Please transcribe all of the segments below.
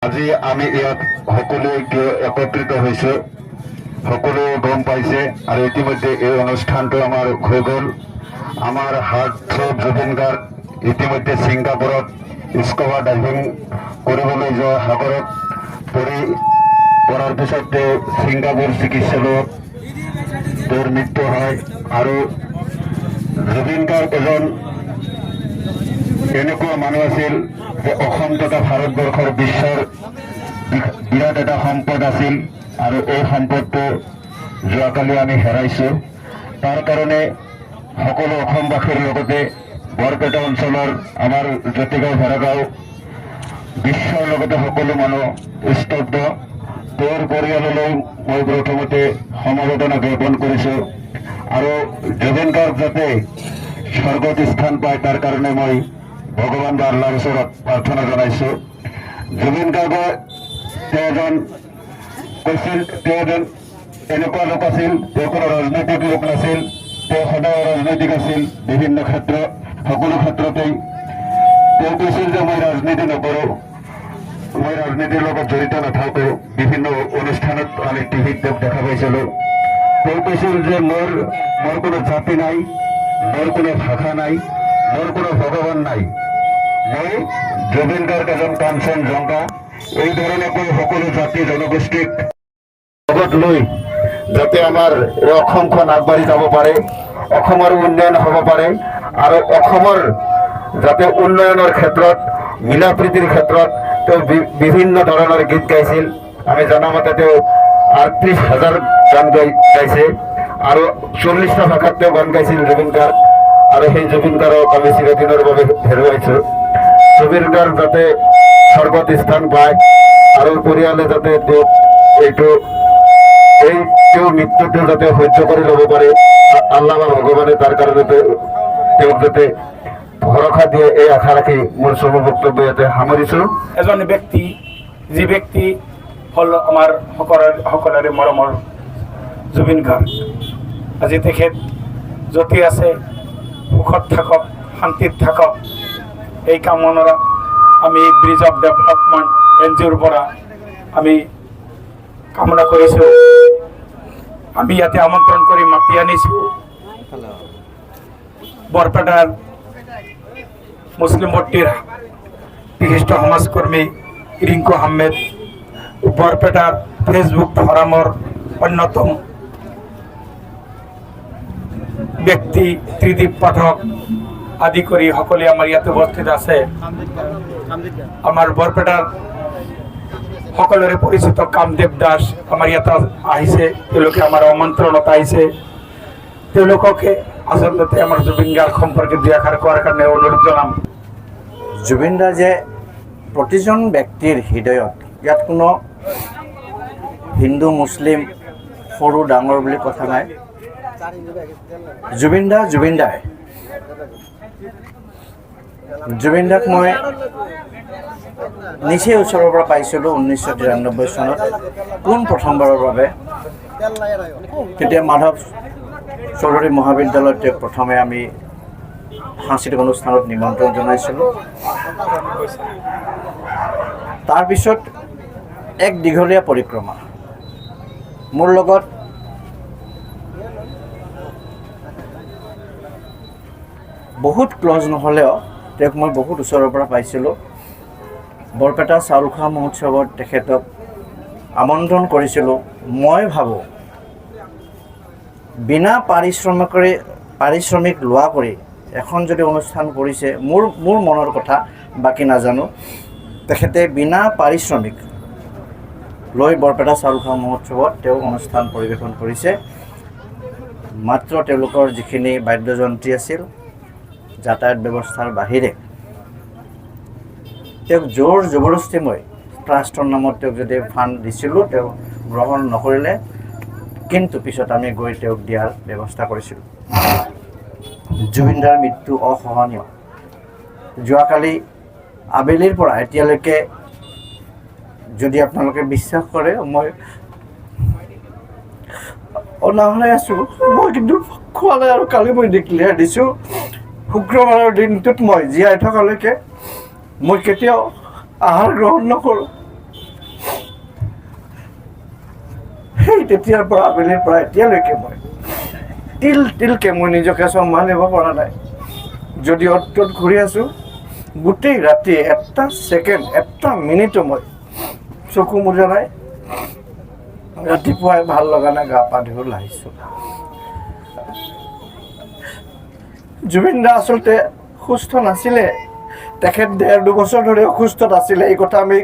আজি আমি ইয়াত সকলো একত্ৰিত হৈছোঁ, সকলো গম পাইছে আৰু ইতিমধ্যে এই অনুষ্ঠানটো আমাৰ হৈ গ'ল। আমাৰ হাৰ্টথ্ৰব জুবিন গাৰ্গ ইতিমধ্যে ছিংগাপুৰত স্কুবা ডাইভিং কৰিবলৈ যোৱা সাগৰত পৰাৰ পিছত তেওঁ ছিংগাপুৰ চিকিৎসালয়ত তেওঁৰ মৃত্যু হয়। আৰু জুবিন গাৰ্গ এজন এনেকুৱা মানুহ আছিল যে অসম তথা ভাৰতবৰ্ষৰ বিশ্বৰ বিৰাট এটা সম্পদ আছিল আৰু এই সম্পদটো যোৱাকালি আমি হেৰাইছোঁ। তাৰ কাৰণে সকলো অসমবাসীৰ লগতে বৰপেটা অঞ্চলৰ আমাৰ জ্যোতিগাঁও ভেড়াগাঁও বিশ্বৰ লগতে সকলো মানুহ স্তব্ধ। তেওঁৰ পৰিয়াললৈ মই প্ৰথমতে সমবেদনা জ্ঞাপন কৰিছোঁ আৰু জুবিন গাৰ্গ যাতে স্বৰ্গত স্থান পায় তাৰ কাৰণে মই ভগৱান বা আল্লাহৰ ওচৰত প্ৰাৰ্থনা জনাইছোঁ। জুবিন গাৰ্গে তেওঁ এজন এনেকুৱা লোক আছিল, তেওঁ কোনো ৰাজনৈতিক লোক নাছিল, তেওঁ সদায় ৰাজনৈতিক আছিল। বিভিন্ন ক্ষেত্ৰত সকলো ক্ষেত্ৰতেই তেওঁ কৈছিল যে মই ৰাজনীতি নকৰোঁ, মই ৰাজনীতিৰ লগত জড়িত নাথাকোঁ। বিভিন্ন অনুষ্ঠানত আমি টিভিত তেওঁক দেখা পাইছিলোঁ। তেওঁ কৈছিল যে মোৰ কোনো জাতি নাই, মোৰ কোনো ভাষা নাই, মোৰ কোনো ভগৱান নাই, মই জুবিন গাৰ্গ এজন কাঞ্চনজংঘা। এই ধৰণেকৈ সকলো জাতি জনগোষ্ঠীক লগত লৈ যাতে আমাৰ এই অসমখন আগবাঢ়ি যাব পাৰে, অসমৰ উন্নয়ন হ'ব পাৰে আৰু অসমৰ যাতে উন্নয়নৰ ক্ষেত্ৰত মিলা প্ৰীতিৰ ক্ষেত্ৰত তেওঁ বিভিন্ন ধৰণৰ গীত গাইছিল। আমি জনামতে তেওঁ ৩৮,০০০ গান গাইছে আৰু ৪০টা ভাষাত তেওঁ গান গাইছিল জুবিন গাৰ্গ। আৰু সেই জুবিন গাৰ্গক আমি চিৰদিনৰ বাবে হেৰুৱাইছোঁ। জুবিন গাৰ্গ যাতে স্বৰ্গত স্থান পায় আৰু পৰিয়ালে যাতে তেওঁক তেওঁৰ মৃত্যুটো যাতে সহ্য কৰি ল'ব পাৰে, আল্লাহ বা ভগৱানে তাৰ কাৰণে তেওঁক যাতে ভৰসা দিয়ে, এই আশা ৰাখি মোৰ চমু বক্তব্য ইয়াতে সামৰিছোঁ। এজন ব্যক্তি, যি ব্যক্তি হ'ল আমাৰ সকলোৰে মৰমৰ জুবিন গাৰ্গ। আজি তেখেত য'তে আছে সুখত থাকক, শান্তিত থাকক, এই কামনা আমি ব্ৰিজ অফ ডেভেলপমেণ্ট NGOৰ পৰা আমি কামনা কৰিছোঁ। আমি ইয়াতে আমন্ত্ৰণ কৰি মাতি আনিছোঁ বৰপেটাৰ মুছলিম বট্টিৰ বিশিষ্ট সমাজকৰ্মী ৰিংকু আহমেদ, বৰপেটাৰ ফেচবুক ফৰামৰ অন্যতম ব্যক্তি ত্ৰিদীপ পাঠক আদি কৰি সকলোৱে আমাৰ ইয়াতে উপস্থিত আছে। আমাৰ বৰপেটাৰ সকলোৰে পৰিচিত কামদেৱ দাস আমাৰ ইয়াতে আহিছে, তেওঁলোকে আমাৰ আমন্ত্ৰণত আহিছে। তেওঁলোককে আচলতে আমাৰ জুবিন গাৰ্গ সম্পৰ্কে দুই এষাৰ কোৱাৰ কাৰণে অনুৰোধ জনাম। জুবিন দা যে প্ৰতিজন ব্যক্তিৰ হৃদয়ত, ইয়াত কোনো হিন্দু মুছলিম সৰু ডাঙৰ বুলি কথা নাই। জুবিন দাই জুবিন দাক মই নিচেই ওচৰৰ পৰা পাইছিলোঁ 1993 চনত পোন প্ৰথমবাৰৰ বাবে। তেতিয়া মাধৱ চৌধুৰী মহাবিদ্যালয়ত তেওঁক প্ৰথমে আমি সাংস্কৃতিক অনুষ্ঠানত নিমন্ত্ৰণ জনাইছিলোঁ। তাৰপিছত এক দীঘলীয়া পৰিক্ৰমা মোৰ লগত বহুত ক্লজ নহ'লেও তেওঁক মই বহুত ওচৰৰ পৰা পাইছিলোঁ। বৰপেটা চাউল খোৱা মহোৎসৱত তেখেতক আমন্ত্ৰণ কৰিছিলোঁ। মই ভাবোঁ বিনা পাৰিশ্ৰমিক লোৱা কৰি এখন যদি অনুষ্ঠান কৰিছে, মোৰ মনৰ কথা বাকী নাজানো, তেখেতে বিনা পাৰিশ্ৰমিক লৈ বৰপেটা চাউল খোৱা মহোৎসৱত তেওঁ অনুষ্ঠান পৰিৱেশন কৰিছে। মাত্ৰ তেওঁলোকৰ যিখিনি বাদ্যযন্ত্ৰী আছিল, যাতায়াত ব্যৱস্থাৰ বাহিৰে তেওঁক জোৰ জবৰদস্তি মই ট্ৰাষ্টৰ নামত তেওঁক যদি ফাণ্ড দিছিলোঁ, তেওঁ গ্ৰহণ নকৰিলে, কিন্তু পিছত আমি গৈ তেওঁক দিয়াৰ ব্যৱস্থা কৰিছিলোঁ। জুবিন দাৰ মৃত্যু অসহনীয়। যোৱাকালি আবেলিৰ পৰা এতিয়ালৈকে যদি আপোনালোকে বিশ্বাস কৰে, মই অনাহৰাই আছোঁ। মই কিন্তু খোৱা নাই আৰু কালি মই ডিক্লেয়াৰ দিছোঁ, শুক্ৰবাৰৰ দিনটোত মই জীয়াই থকালৈকে মই কেতিয়াও আহাৰ গ্ৰহণ নকৰোঁ। সেই তেতিয়াৰ পৰা আবেলিৰ পৰা এতিয়ালৈকে মই তিলকে মই নিজকে চম্ভালিব পৰা নাই। যদি অট্টত ঘূৰি আছোঁ, গোটেই ৰাতি এটা ছেকেণ্ড এটা মিনিটো মই চকু মোজা নাই। ৰাতিপুৱাই ভাল লগা নাই, গা পা ধুই আহিছোঁ। জুবিন দা আচলতে সুস্থ নাছিলে, তেখেত 1.5-2 বছৰ ধৰি অসুস্থত আছিলে। এই কথা আমি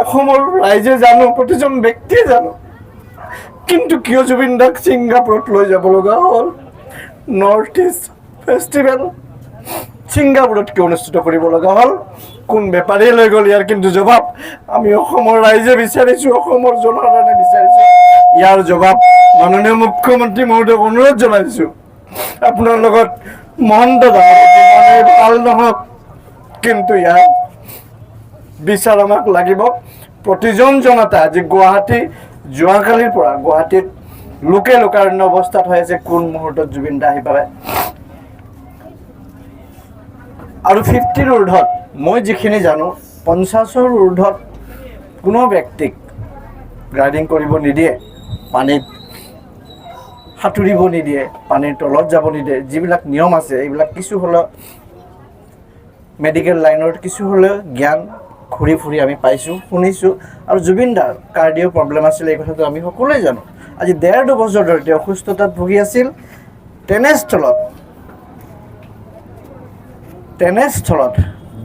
অসমৰ ৰাইজে জানো, প্ৰতিজন ব্যক্তিয়ে জানো। কিন্তু কিয় জুবিন দাক ছিংগাপুৰত লৈ যাব লগা হ'ল? নৰ্থ ইষ্ট ফেষ্টিভেল ছিংগাপুৰত কিয় অনুষ্ঠিত কৰিব লগা হ'ল? কোন বেপাৰীয়ে লৈ গ'ল? ইয়াৰ কিন্তু জবাব আমি অসমৰ ৰাইজে বিচাৰিছোঁ, অসমৰ জনসাধাৰণে বিচাৰিছোঁ। ইয়াৰ জবাব মাননীয় মুখ্যমন্ত্ৰী মহোদয়ক অনুৰোধ জনাইছোঁ। আপোনাৰ লগত মহন্ত যিমানেই ভাল নহওক, কিন্তু ইয়াৰ বিচাৰ আমাক লাগিব। প্ৰতিজন জনতা আজি যোৱাকালিৰ পৰা গুৱাহাটীত লোকাৰণ্য অৱস্থাত হৈ আছে। কোন মুহূৰ্তত জুবিন দা আহি পালে? আৰু 50ৰ ঊৰ্ধত মই যিখিনি জানো, 50ৰ ঊৰ্ধত কোনো ব্যক্তিক ৰাইডিং কৰিব নিদিয়ে, পানীত সাঁতুৰিব নিদিয়ে, পানীৰ তলত যাব নিদিয়ে। যিবিলাক নিয়ম আছে এইবিলাক কিছু হ'লেও মেডিকেল লাইনৰ কিছু হ'লেও জ্ঞান ঘূৰি ফুৰি আমি পাইছোঁ, শুনিছোঁ। আৰু জুবিন দাৰ কাৰ্ডিঅ' প্ৰব্লেম আছিলে, এই কথাটো আমি সকলোৱে জানো। আজি 1.5-2 বছৰ ধৰি তেওঁ অসুস্থতাত ভুগি আছিল। তেনেস্থলত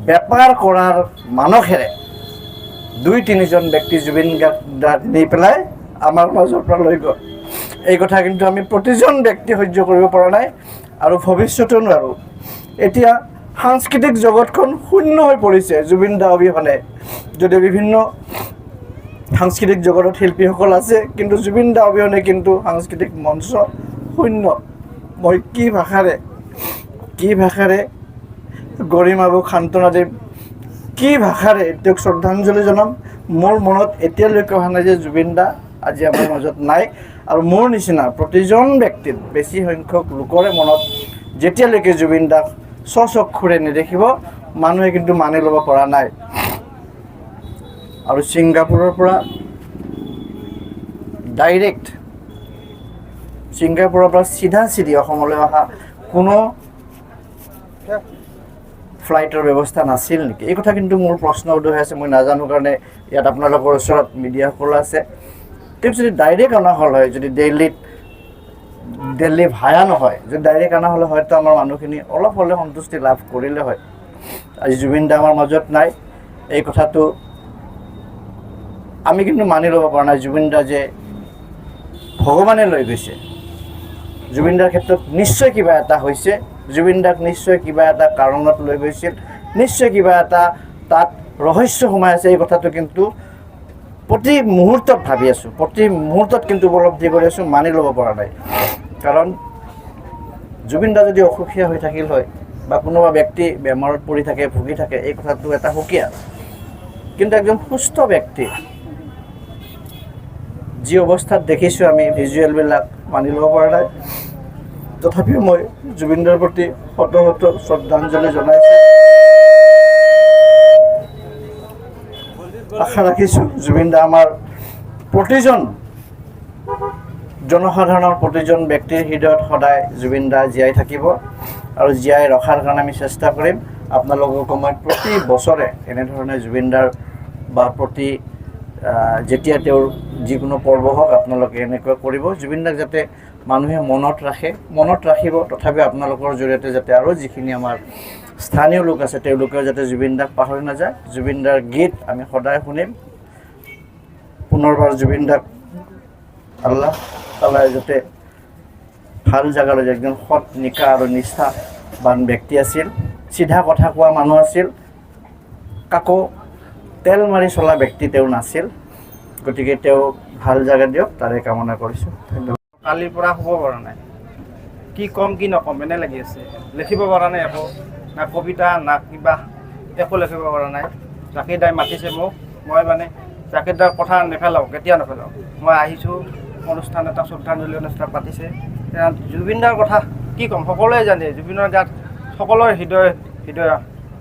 বেপাৰ কৰাৰ মানসেৰে 2-3জন ব্যক্তি জুবিন দাক নি পেলাই আমাৰ মাজৰ পৰা লৈ গ'ল। এই কথা কিন্তু আমি প্ৰতিজন ব্যক্তি সহ্য কৰিব পৰা নাই আৰু ভৱিষ্যতেও নোৱাৰোঁ। এতিয়া সাংস্কৃতিক জগতখন শূন্য হৈ পৰিছে জুবিন দা অবিহনে। যদি বিভিন্ন সাংস্কৃতিক জগতত শিল্পীসকল আছে, কিন্তু জুবিন দা অবিহনে কিন্তু সাংস্কৃতিক মঞ্চ শূন্য। মই কি ভাষাৰে গৰিমাবুক সান্তনা দিম, কি ভাষাৰে তেওঁক শ্ৰদ্ধাঞ্জলি জনাম? মোৰ মনত এতিয়ালৈকে অহা নাই যে জুবিন দা আজি আমাৰ মাজত নাই। আৰু মোৰ নিচিনা প্ৰতিজন ব্যক্তিৰ বেছি সংখ্যক লোকৰে মনত যেতিয়ালৈকে জুবিন দাক স্বচক্ষুৰে নেদেখিব, মানুহে কিন্তু মানি ল'ব পৰা নাই। আৰু ছিংগাপুৰৰ পৰা চিধা অসমলৈ অহা কোনো ফ্লাইটৰ ব্যৱস্থা নাছিল নেকি? এই কথা কিন্তু মোৰ প্ৰশ্ন উদয় হৈ আছে। মই নাজানো কাৰণে ইয়াত আপোনালোকৰ ওচৰত মিডিয়াসকল আছে। তেওঁ যদি ডাইৰেক্ট অনা হ'ল হয়, যদি দিল্লী ভায়া নহয়, যদি ডাইৰেক্ট অনা হ'লে হয়তো আমাৰ মানুহখিনি অলপ হ'লেও সন্তুষ্টি লাভ কৰিলে হয়। আজি জুবিন দা আমাৰ মাজত নাই, এই কথাটো আমি কিন্তু মানি ল'ব পৰা নাই। জুবিন দা যে ভগৱানে লৈ গৈছে, জুবিন দাৰ ক্ষেত্ৰত নিশ্চয় কিবা এটা হৈছে। জুবিন দাক নিশ্চয় কিবা এটা কাৰণত লৈ গৈছিল, নিশ্চয় কিবা এটা তাত ৰহস্য সোমাই আছে। এই কথাটো কিন্তু প্ৰতি মুহূৰ্তত ভাবি আছোঁ, প্ৰতি মুহূৰ্তত কিন্তু উপলব্ধি কৰি আছোঁ, মানি ল'ব পৰা নাই। কাৰণ জুবিন দা যদি অসুখীয়া হৈ থাকিল হয় বা কোনোবা ব্যক্তি বেমাৰত পৰি থাকে, ভুগি থাকে, এই কথাটো এটা সুকীয়া। কিন্তু একজন সুস্থ ব্যক্তি যি অৱস্থাত দেখিছোঁ আমি, ভিজুৱেলবিলাক মানি ল'ব পৰা নাই। তথাপিও মই জুবিন দাৰ প্ৰতি শত শ্ৰদ্ধাঞ্জলি জনাইছোঁ। আশা ৰাখিছোঁ জুবিন দা আমাৰ প্ৰতিজন জনসাধাৰণৰ, প্ৰতিজন ব্যক্তিৰ হৃদয়ত সদায় জুবিন দা জীয়াই থাকিব আৰু জীয়াই ৰখাৰ কাৰণে আমি চেষ্টা কৰিম। আপোনালোকক মই প্ৰতি বছৰে এনেধৰণে জুবিন দাৰ বা যেতিয়া তেওঁৰ যিকোনো পৰ্ব হওক আপোনালোকে এনেকুৱা কৰিব। জুবিন দাক যাতে মানুহে মনত ৰাখিব। তথাপিও আপোনালোকৰ জৰিয়তে যাতে আৰু যিখিনি আমাৰ স্থানীয় লোক আছে তেওঁলোকেও যাতে জুবিন দাক পাহৰি নাযায়। জুবিন দাৰ গীত আমি সদায় শুনিম। পুনৰবাৰ জুবিন দাক আল্লাহ তালাই যাতে ভাল জেগালৈ যায়। একজন সৎ নিকা আৰু নিষ্ঠাবান ব্যক্তি আছিল, চিধা কথা কোৱা মানুহ আছিল, কাকো তেল মাৰি চলা ব্যক্তি তেওঁ নাছিল। গতিকে তেওঁ ভাল জেগা দিয়ক, তাৰে কামনা কৰিছোঁ। ধন্যবাদ। কালিৰ পৰা শুব পৰা নাই, কি ক'ম কি নক'ম এনে লাগি আছে। লিখিব পৰা নাই একো, না কবিতা না কিবা, একো লিখিব পৰা নাই। জাকিৰ দাই মাতিছে মোক, মই মানে জাকিৰ দাৰ কথা নেপেলাওঁ, কেতিয়া নেপেলাওঁ। মই আহিছোঁ, অনুষ্ঠান এটা শ্ৰদ্ধাঞ্জলি অনুষ্ঠান পাতিছে। জুবিন দাৰ কথা কি ক'ম, সকলোৱে জানে। জুবিনৰ গাত সকলোৰে হৃদয়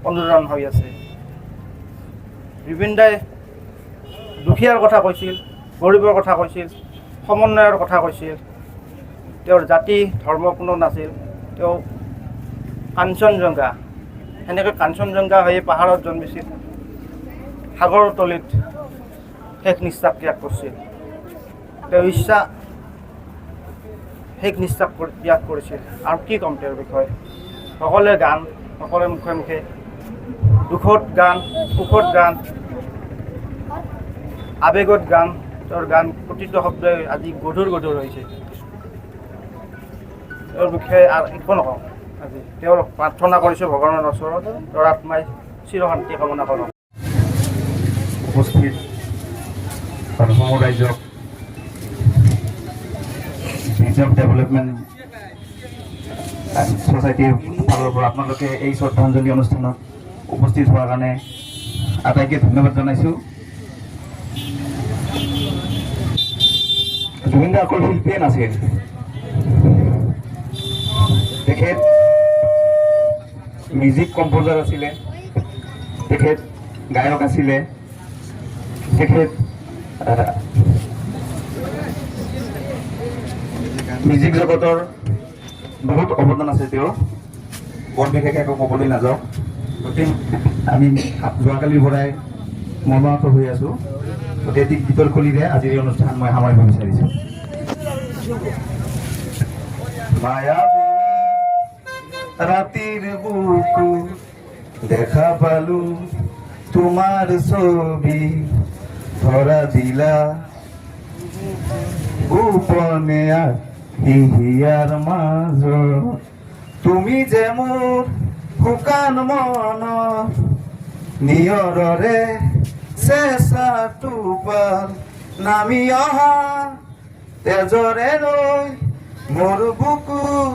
অনুৰণ হৈ আছে। জুবিন দাই দুখীয়াৰ কথা কৈছিল, গৰীবৰ কথা কৈছিল, সমন্বয়ৰ কথা কৈছিল। তেওঁৰ জাতি ধৰ্ম কোনো নাছিল। তেওঁ কাঞ্চনজংঘা, সেনেকৈ কাঞ্চনজংঘা হৈ পাহাৰত জন্মিছিল, সাগৰৰ তলিত শেষ নিশ্বাস ত্যাগ কৰিছিল। তেওঁ ইচ্ছা শেষ নিশ্বাস ত্যাগ কৰিছিল। আৰু কি ক'ম তেওঁৰ বিষয়ে? সকলোৱে গান, সকলোৰে মুখে মুখে দুখত গান, সুখত গান, আৱেগত গান। তেওঁৰ গান প্ৰতিটো শব্দই আজি গধুৰ গধুৰ হৈছে। তেওঁৰ বিষয়ে আৰু একো নকওঁ। আজি তেওঁৰ প্ৰাৰ্থনা কৰিছোঁ ভগৱানৰ ওচৰত, তেওঁৰ আত্মাই চিৰশান্তি কামনা কৰোঁ। উপস্থিত অসম ৰাজ্যক ভিজন ডেভেলপমেণ্ট ছ'চাইটিৰ ফালৰ পৰা আপোনালোকে এই শ্ৰদ্ধাঞ্জলি অনুষ্ঠানত উপস্থিত হোৱাৰ কাৰণে আটাইকে ধন্যবাদ জনাইছোঁ। জুবিন দা অকল শিল্পীয়ে নাছিল, তেখেত মিউজিক কম্প'জাৰ আছিলে, তেখেত গায়ক আছিলে, তেখেত মিউজিক জগতৰ বহুত অৱদান আছে তেওঁৰ। বৰ বিশেষ একো ক'বলৈ নাযাওঁ। গতিকে আমি যোৱাকালিৰ পৰাই মৰ্মাহত হৈ আছোঁ। গতিকে এটি গীতৰ কলিৰে আজিৰ এই অনুষ্ঠান মই সামৰিব বিচাৰিছোঁ। মায়াবী ৰাতিৰ বুকু দেখা পালো, তোমাৰ ছবি ধৰা দিলা, গোপনে হিয়াৰ মাজত তুমি যে মোৰ শুকান মন নিয়ৰৰে চেঁচা টোপাল নামি অহা তেজৰে লৈ মোৰ বুকুত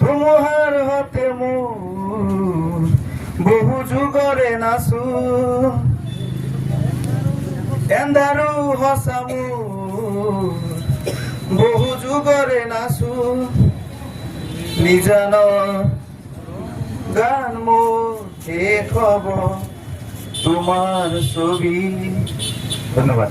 ধুমুহাৰ হতে মোৰ বহু যুগৰে নাচো, এন্ধাৰো সঁচা মোৰ বহু যুগৰে নাচো, নিজান গান মোৰ শেষ হ'ব তোমাৰ ছবি। ধন্যবাদ।